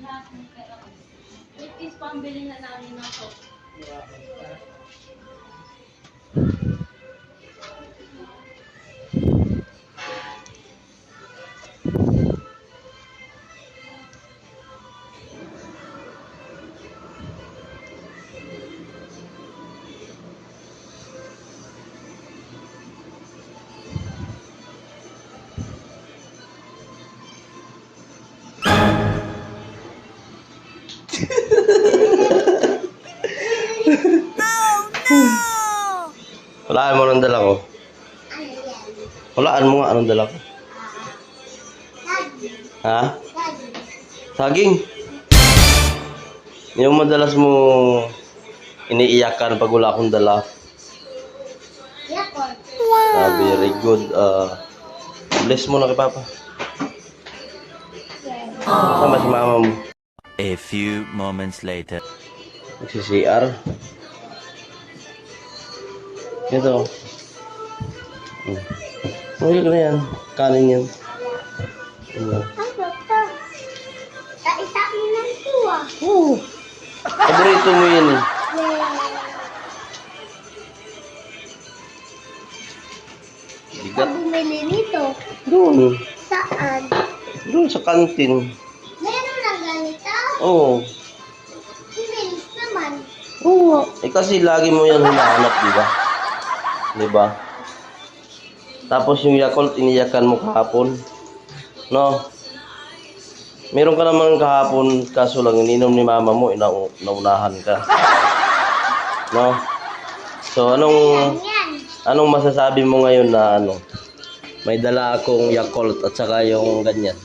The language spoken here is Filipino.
lahat ng pera ko. It is pambili na namin ng soap. Walaan mo ng dala ko. Walaan mo nga anong dala ko. Ha? Saging. Yung madalas mo iniiyakan pag wala akong dala. Very good. Bless mo na kay Papa. Sama si mama mo. A few moments later. Nagsi-CR. Ito. Mahal ka na yan. Kanin yan. Isa mo ng tuwa. Oo. Paborito mo yan eh. Bigat. Bumili nito. Doon. Saan? Doon sa kantin. Meron lang ganito? Oo. Bilis naman. Oo. Eh kasi lagi mo yan hinahanap, di ba? Di ba? Tapos yung Yakult, iniyakan mo kahapon. No? Meron ka naman kahapon, kaso lang ininom ni mama mo, naunahan ka. No? So, anong masasabi mo ngayon na may dala akong Yakult at saka yung ganyan?